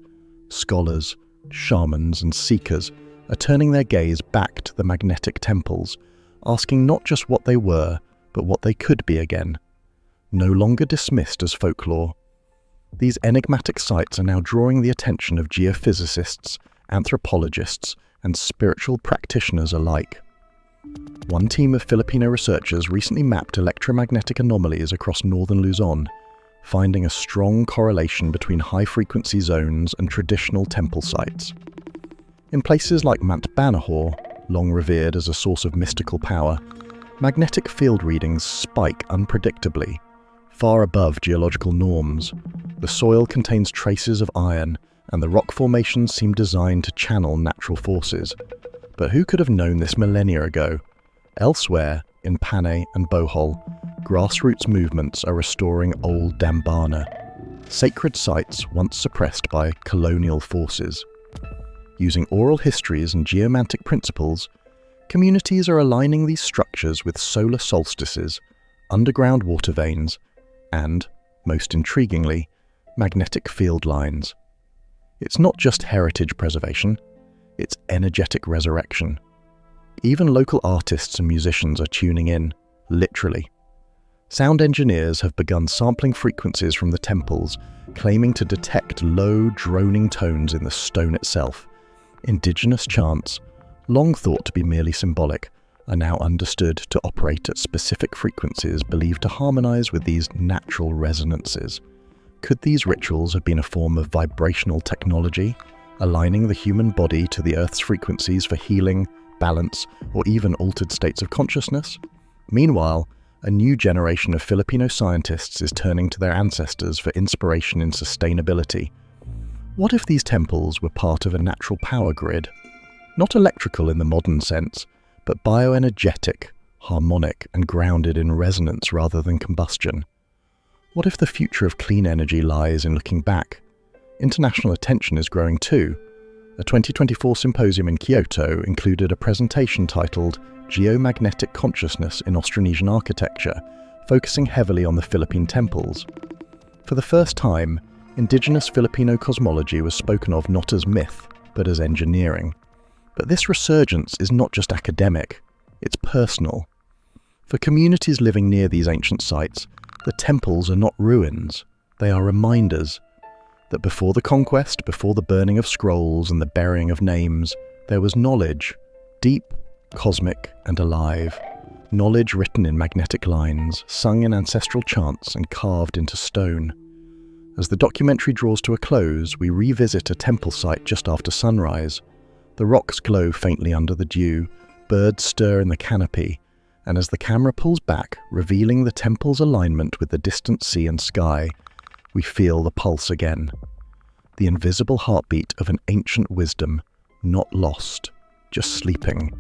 scholars, shamans and seekers are turning their gaze back to the magnetic temples, asking not just what they were, but what they could be again. No longer dismissed as folklore. These enigmatic sites are now drawing the attention of geophysicists, anthropologists, and spiritual practitioners alike. One team of Filipino researchers recently mapped electromagnetic anomalies across northern Luzon, finding a strong correlation between high-frequency zones and traditional temple sites. In places like Mount Banahor, long revered as a source of mystical power, magnetic field readings spike unpredictably, far above geological norms. The soil contains traces of iron, and the rock formations seem designed to channel natural forces. But who could have known this millennia ago? Elsewhere, in Panay and Bohol, grassroots movements are restoring old dambana, sacred sites once suppressed by colonial forces. Using oral histories and geomantic principles, communities are aligning these structures with solar solstices, underground water veins, and, most intriguingly, magnetic field lines. It's not just heritage preservation, its energetic resurrection. Even local artists and musicians are tuning in, literally. Sound engineers have begun sampling frequencies from the temples, claiming to detect low, droning tones in the stone itself. Indigenous chants, long thought to be merely symbolic, are now understood to operate at specific frequencies believed to harmonize with these natural resonances. Could these rituals have been a form of vibrational technology, aligning the human body to the Earth's frequencies for healing, balance, or even altered states of consciousness? Meanwhile, a new generation of Filipino scientists is turning to their ancestors for inspiration in sustainability. What if these temples were part of a natural power grid? Not electrical in the modern sense, but bioenergetic, harmonic, and grounded in resonance rather than combustion. What if the future of clean energy lies in looking back? International attention is growing too. A 2024 symposium in Kyoto included a presentation titled Geomagnetic Consciousness in Austronesian Architecture, focusing heavily on the Philippine temples. For the first time, indigenous Filipino cosmology was spoken of not as myth, but as engineering. But this resurgence is not just academic, it's personal. For communities living near these ancient sites, the temples are not ruins, they are reminders that before the conquest, before the burning of scrolls and the burying of names, there was knowledge, deep, cosmic, and alive. Knowledge written in magnetic lines, sung in ancestral chants, and carved into stone. As the documentary draws to a close, we revisit a temple site just after sunrise. The rocks glow faintly under the dew, birds stir in the canopy, and as the camera pulls back, revealing the temple's alignment with the distant sea and sky, we feel the pulse again. The invisible heartbeat of an ancient wisdom, not lost, just sleeping.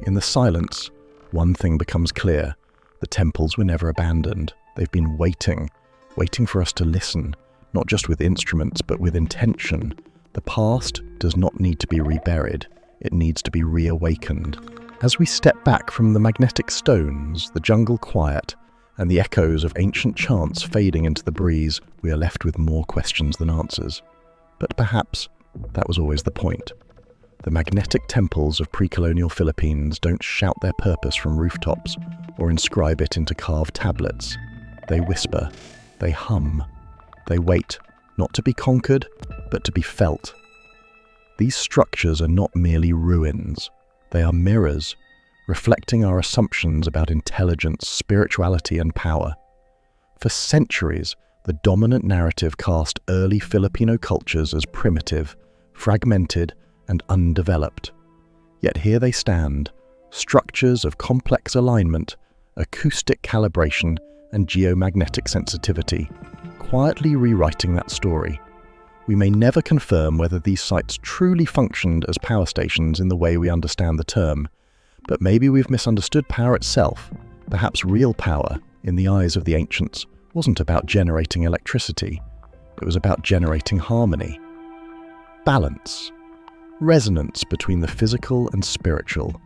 In the silence, one thing becomes clear. The temples were never abandoned. They've been waiting for us to listen, not just with instruments, but with intention. The past does not need to be reburied. It needs to be reawakened. As we step back from the magnetic stones, the jungle quiet, and the echoes of ancient chants fading into the breeze, we are left with more questions than answers. But perhaps that was always the point. The magnetic temples of pre-colonial Philippines don't shout their purpose from rooftops or inscribe it into carved tablets. They whisper, they hum, they wait, not to be conquered, but to be felt. These structures are not merely ruins. They are mirrors, reflecting our assumptions about intelligence, spirituality, and power. For centuries, the dominant narrative cast early Filipino cultures as primitive, fragmented, and undeveloped. Yet here they stand, structures of complex alignment, acoustic calibration, and geomagnetic sensitivity, quietly rewriting that story. We may never confirm whether these sites truly functioned as power stations in the way we understand the term, but maybe we've misunderstood power itself. Perhaps real power, in the eyes of the ancients, wasn't about generating electricity. It was about generating harmony, balance, resonance between the physical and spiritual,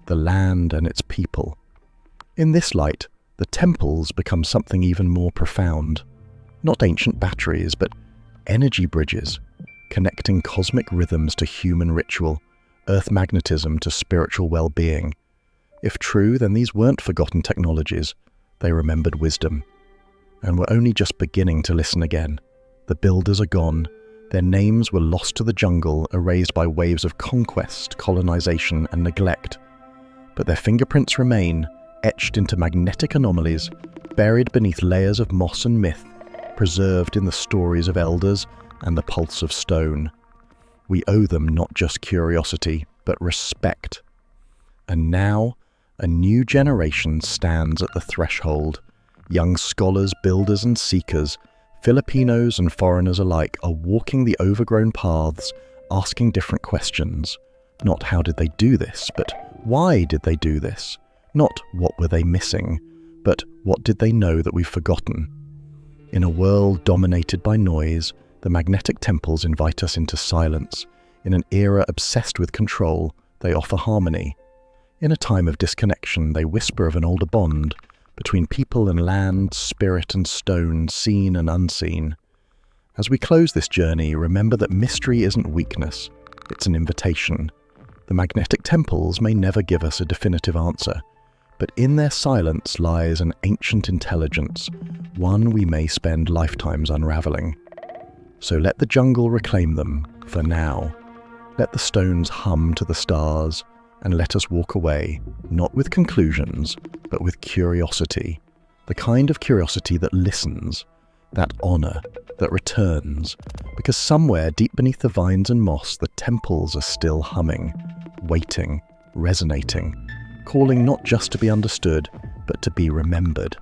the land and its people. In this light, the temples become something even more profound. Not ancient batteries, but energy bridges, connecting cosmic rhythms to human ritual, earth magnetism to spiritual well-being. If true, then these weren't forgotten technologies. They remembered wisdom. And we're only just beginning to listen again. The builders are gone. Their names were lost to the jungle, erased by waves of conquest, colonization, and neglect. But their fingerprints remain, etched into magnetic anomalies, buried beneath layers of moss and myth, preserved in the stories of elders and the pulse of stone. We owe them not just curiosity, but respect. And now, a new generation stands at the threshold. Young scholars, builders, and seekers, Filipinos and foreigners alike, are walking the overgrown paths, asking different questions. Not how did they do this, but why did they do this? Not what were they missing, but what did they know that we've forgotten? In a world dominated by noise, the magnetic temples invite us into silence. In an era obsessed with control, they offer harmony. In a time of disconnection, they whisper of an older bond between people and land, spirit and stone, seen and unseen. As we close this journey, remember that mystery isn't weakness, It's an invitation. The magnetic temples may never give us a definitive answer, but in their silence lies an ancient intelligence, one we may spend lifetimes unraveling. So let the jungle reclaim them, for now. Let the stones hum to the stars, and let us walk away, not with conclusions, but with curiosity. The kind of curiosity that listens, that honor, that returns, because somewhere deep beneath the vines and moss, the temples are still humming, waiting, resonating, calling not just to be understood, but to be remembered.